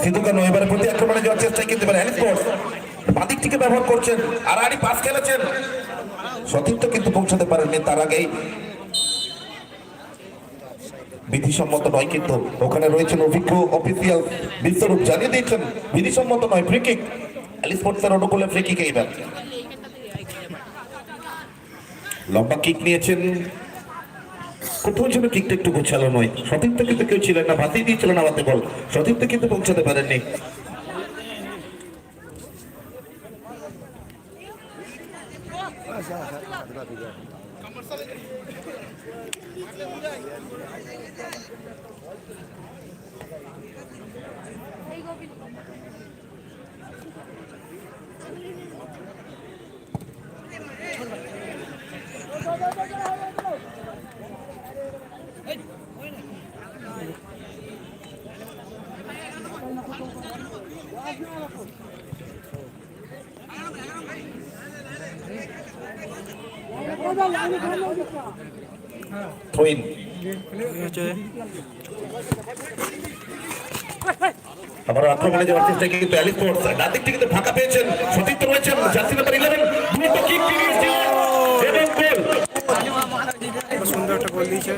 সিধুকানো এবারে প্রতি আক্রমণে যাওয়ার চেষ্টায় কিন্তু এবার অ্যালিস বাদিকটিকে ব্যবহার করছেন আর আড়ি পাস খেলেছেন, সতীর্থ কিন্তু পৌঁছাতে পারেননি। তার আগেই বিধিসম্মত নয়, কিন্তু ওখানে রয়েছেন অভিজ্ঞ অফিসিয়াল বিশ্বরূপ জানিয়ে দিয়েছেন বিধিসম্মত নয়। ফ্রি কিক অ্যালিস স্পোর্টসের অনুকূলে ফ্রি কিক। এইবার লম্বা কিক নিয়েছেন, কোথাও যেন কিকটা একটু গোছালো নয়। সতীর্থ কিন্তু কেউ ছিলেন না, ভাতেই দিয়েছিলেন আমাদের বল, সতীর্থ কিন্তু পৌঁছাতে পারেননি। আবার আক্রমণে যাওয়ার চেষ্টা কিন্তু অ্যালিস স্পোর্টস ডান দিক থেকে ফাঁকা পেয়েছেন, সতীর্থ রয়েছেন জার্সি নাম্বার 11 দ্রুত কিক দিয়েছে এবং গোল। সুন্দর একটা গোল দিয়েছে।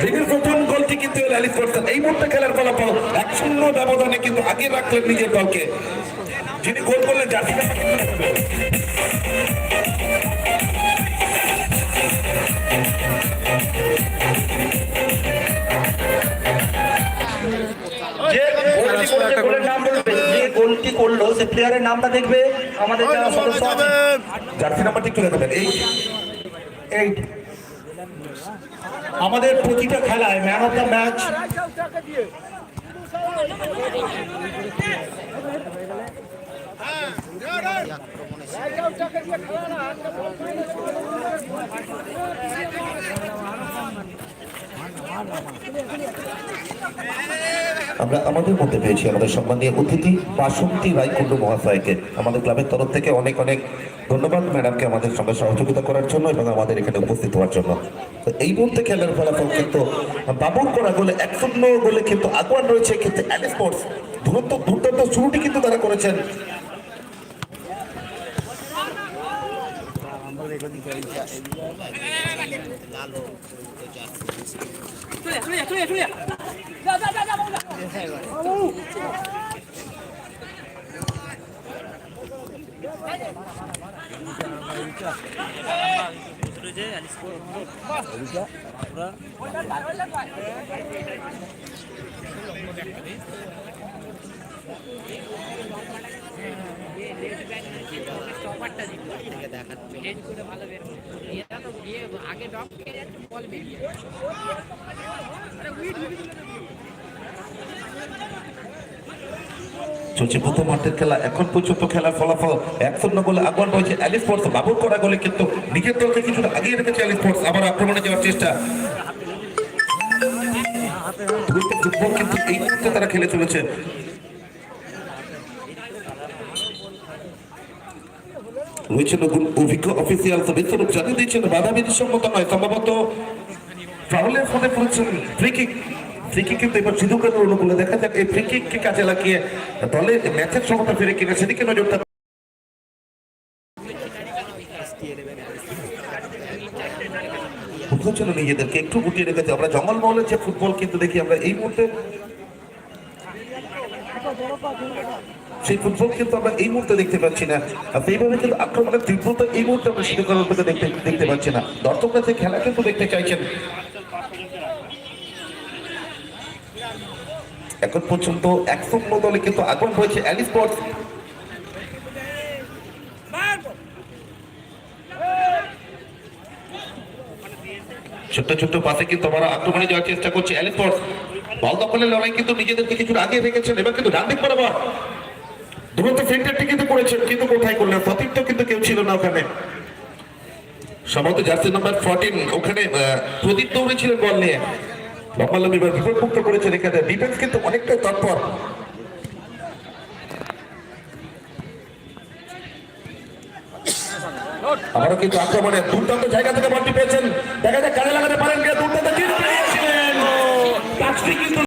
দিনের প্রথম গোলটি কিন্তু অ্যালিস স্পোর্টস এই মুহূর্তে খেলার ফলাফল 1-0 ব্যবধানে কিন্তু আগে রাখলেন নিজের দলকে। যিনি গোল করলেন জার্সি নাম্বার গোলটি করলো সে প্লেয়ারের নামটা দেখবে আমাদের যারা সদস্য জার্সি নাম্বারটি তুলে দেবেন। এই আমাদের প্রতিটা খেলায় ম্যান অফ দ্য ম্যাচ আমরা আমাদের মধ্যে পেয়েছি আমাদের সম্মানীয় অতিথি বাসন্তী রায়কুণ্ডু মহাশয়কে। আমাদের ক্লাবের তরফ থেকে অনেক অনেক ধন্যবাদ ম্যাডামকে আমাদের সঙ্গে সহযোগিতা করার জন্য এবং আমাদের এখানে উপস্থিত হওয়ার জন্য। তো এই মুহূর্তে খেলার ফলাফল কিন্তু বাবুর করা গোলে 1-0 গোলে কিন্তু আগুয়ান রয়েছে কিন্তু অ্যালিস স্পোর্টস। দুর্দান্ত শুরুটি কিন্তু তারা করেছেন। চলছে প্রথম মাঠের খেলা, এখন পর্যন্ত খেলার ফলাফল 1-0 গোলে আগুয়ান রয়েছে অ্যালিস স্পোর্টস। বাবুর করা গোলে কিন্তু নিজের দলকে কিছুটা আগিয়ে রেখেছে অ্যালিস স্পোর্টস। আবার আক্রমণে যাওয়ার চেষ্টা, ফুটবল কিন্তু এই মুহূর্তে তারা খেলে চলেছে। রয়েছেন অভিজ্ঞ অফিসিয়াল বিশ্বরূপ জানিয়ে দিয়েছেন বাধা বিধিসম্মত নয়, সম্ভবত ফাউলের ফলে পড়েছেন। ফ্রি কিক কিন্তু এবার সিধুকানোর অনুকূলে। দেখা যাক এই ফ্রি কিককে কাজে লাগিয়ে দলে ম্যাচের সমতা ফিরে কিনা সেদিকে নজরটা জন্য নিজেদেরকে একটু গুটিয়ে রেখেছে। আমরা জঙ্গলমহলের যে ফুটবল কিন্তু দেখি আমরা এই মুহূর্তে, সেই ফুটবল কিন্তু আমরা এই মুহূর্তে দেখতে পাচ্ছি না। সেইভাবে কিন্তু আক্রমণের তীব্রতা এই মুহূর্তে আমরা সিধুকানোর থেকে দেখতে পাচ্ছি না। দর্শকরা যে খেলা কিন্তু দেখতে চাইছেন। এখন পর্যন্ত 1-0 দলে কিন্তু আগুন হয়েছে অ্যালিস স্পোর্টস। ছোট্ট ছোট্ট পাশে কিন্তু আমরা আক্রমণে যাওয়ার চেষ্টা করছি অ্যালিস স্পোর্টস। বল দখলের লড়াই কিন্তু নিজেদেরকে কিছুটা আগে রেখেছেন। এবার কিন্তু ডান দিক বরাবর দ্রুত সেন্টারটি কিন্তু করেছেন, কিন্তু কোথায় করলেন সতীর্থ কিন্তু কেউ ছিল না ওখানে। সম্ভবত জার্সি নাম্বার 14 ওখানে প্রদীপ দৌড়েছিলেন বল নিয়ে। লম্বালম্বি এবার বিপদমুক্ত করেছেন। এখানে ডিফেন্স কিন্তু অনেকটাই তৎপর। আবারও কিন্তু আক্রমণে দুর্দান্ত জায়গা থেকে বলটি পেয়েছেন। দেখা যাক কাজে লাগাতে পারেন কিনা। দুর্দান্ত কিন্তু